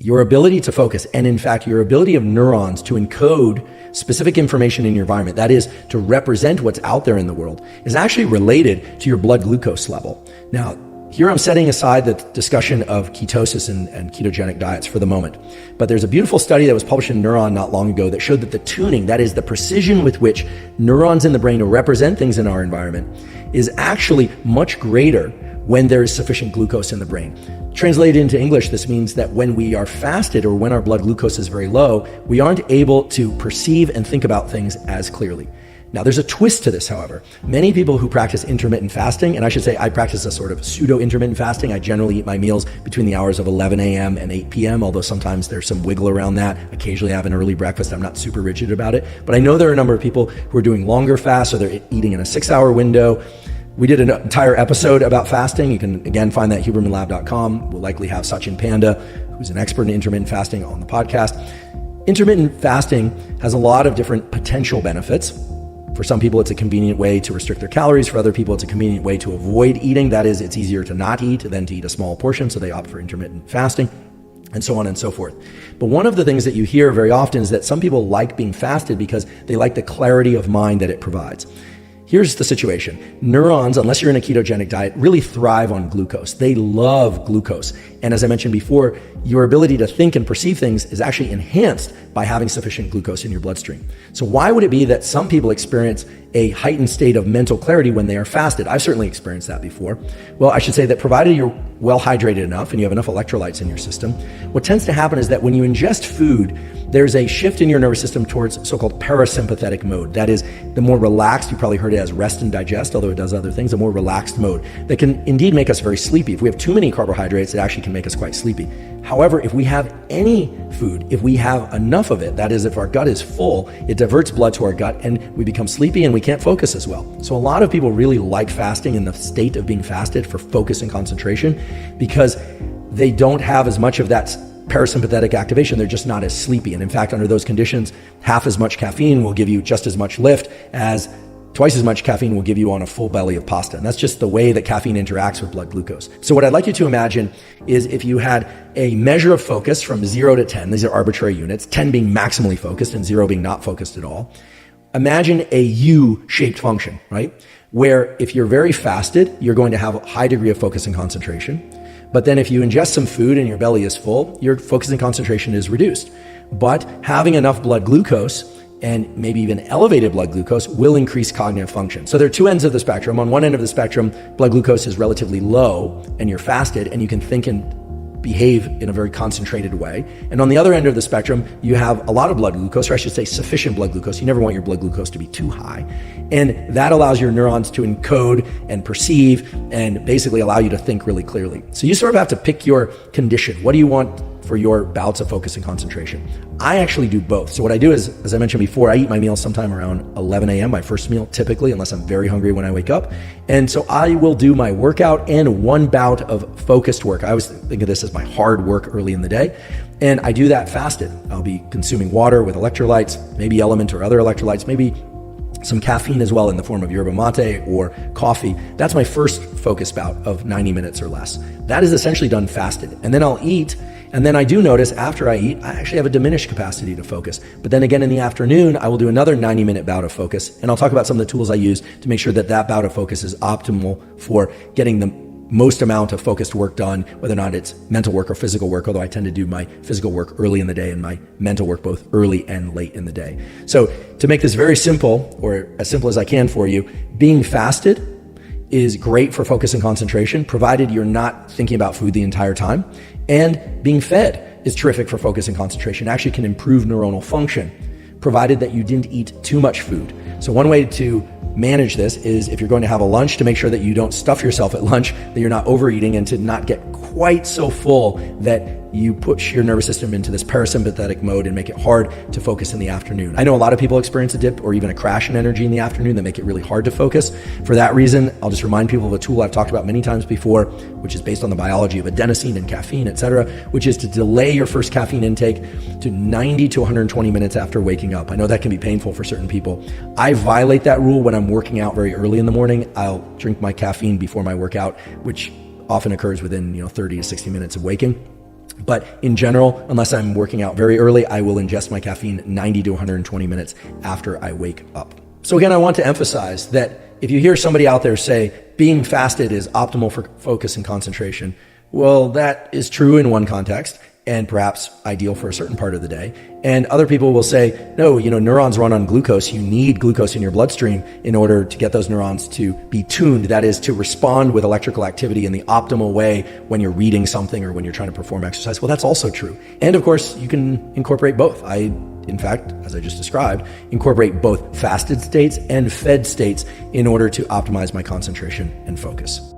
your ability to focus, and in fact, your ability of neurons to encode specific information in your environment, that is, to represent what's out there in the world, is actually related to your blood glucose level. Now, here I'm setting aside the discussion of ketosis and ketogenic diets for the moment. But there's a beautiful study that was published in Neuron not long ago that showed that the tuning, that is the precision with which neurons in the brain represent things in our environment, is actually much greater when there is sufficient glucose in the brain. Translated into English, this means that when we are fasted or when our blood glucose is very low, we aren't able to perceive and think about things as clearly. Now, there's a twist to this, however. Many people who practice intermittent fasting, and I should say I practice a sort of pseudo-intermittent fasting. I generally eat my meals between the hours of 11 a.m. and 8 p.m., although sometimes there's some wiggle around that. Occasionally I have an early breakfast. I'm not super rigid about it. But I know there are a number of people who are doing longer fasts, or they're eating in a 6-hour window. We did an entire episode about fasting. You can, again, find that at hubermanlab.com. We'll likely have Sachin Panda, who's an expert in intermittent fasting, on the podcast. Intermittent fasting has a lot of different potential benefits. For some people, it's a convenient way to restrict their calories. For other people, it's a convenient way to avoid eating. That is, it's easier to not eat than to eat a small portion, so they opt for intermittent fasting, and so on and so forth. But one of the things that you hear very often is that some people like being fasted because they like the clarity of mind that it provides. Here's the situation. Neurons, unless you're in a ketogenic diet, really thrive on glucose. They love glucose. And as I mentioned before, your ability to think and perceive things is actually enhanced by having sufficient glucose in your bloodstream. So why would it be that some people experience a heightened state of mental clarity when they are fasted? I've certainly experienced that before. Well, I should say that provided you're well hydrated enough and you have enough electrolytes in your system, what tends to happen is that when you ingest food, there's a shift in your nervous system towards so-called parasympathetic mode. That is, the more relaxed, you probably heard it as rest and digest, although it does other things, a more relaxed mode that can indeed make us very sleepy. If we have too many carbohydrates, it actually can make us quite sleepy. However, if we have any food, if we have enough of it, that is, if our gut is full, it diverts blood to our gut and we become sleepy and we can't focus as well. So a lot of people really like fasting in the state of being fasted for focus and concentration because they don't have as much of that parasympathetic activation. They're just not as sleepy. And in fact, under those conditions, half as much caffeine will give you just as much lift as twice as much caffeine will give you on a full belly of pasta. And that's just the way that caffeine interacts with blood glucose. So what I'd like you to imagine is if you had a measure of focus from 0 to 10, these are arbitrary units, 10 being maximally focused and 0 being not focused at all. Imagine a U-shaped function, right? Where if you're very fasted, you're going to have a high degree of focus and concentration. But then if you ingest some food and your belly is full, your focus and concentration is reduced. But having enough blood glucose and maybe even elevated blood glucose will increase cognitive function. So there are two ends of the spectrum. On one end of the spectrum, blood glucose is relatively low and you're fasted and you can think and behave in a very concentrated way. And on the other end of the spectrum, you have a lot of blood glucose, or I should say sufficient blood glucose. You never want your blood glucose to be too high. And that allows your neurons to encode and perceive and basically allow you to think really clearly. So you sort of have to pick your condition. What do you want for your bouts of focus and concentration? I actually do both. So what I do is, as I mentioned before, I eat my meal sometime around 11 a.m., my first meal typically, unless I'm very hungry when I wake up. And so I will do my workout and one bout of focused work. I always think of this as my hard work early in the day. And I do that fasted. I'll be consuming water with electrolytes, maybe Element or other electrolytes, maybe some caffeine as well in the form of yerba mate or coffee. That's my first focus bout of 90 minutes or less. That is essentially done fasted. And then I'll eat. And then I do notice after I eat, I actually have a diminished capacity to focus. But then again in the afternoon, I will do another 90-minute bout of focus. And I'll talk about some of the tools I use to make sure that that bout of focus is optimal for getting the most amount of focused work done, whether or not it's mental work or physical work, although I tend to do my physical work early in the day and my mental work both early and late in the day. So to make this very simple, or as simple as I can for you, being fasted is great for focus and concentration, provided you're not thinking about food the entire time. And being fed is terrific for focus and concentration. It actually can improve neuronal function, provided that you didn't eat too much food. So one way to manage this is if you're going to have a lunch, to make sure that you don't stuff yourself at lunch, that you're not overeating, and to not get quite so full that you push your nervous system into this parasympathetic mode and make it hard to focus in the afternoon. I know a lot of people experience a dip or even a crash in energy in the afternoon that make it really hard to focus. For that reason, I'll just remind people of a tool I've talked about many times before, which is based on the biology of adenosine and caffeine, etc., which is to delay your first caffeine intake to 90 to 120 minutes after waking up. I know that can be painful for certain people. I violate that rule when I'm working out very early in the morning. I'll drink my caffeine before my workout, which often occurs within 30 to 60 minutes of waking. But in general, unless I'm working out very early, I will ingest my caffeine 90 to 120 minutes after I wake up. So again, I want to emphasize that if you hear somebody out there say being fasted is optimal for focus and concentration, well, that is true in one context and perhaps ideal for a certain part of the day. And other people will say, no, neurons run on glucose. You need glucose in your bloodstream in order to get those neurons to be tuned. That is, to respond with electrical activity in the optimal way when you're reading something or when you're trying to perform exercise. Well, that's also true. And of course, you can incorporate both. In fact, as I just described, incorporate both fasted states and fed states in order to optimize my concentration and focus.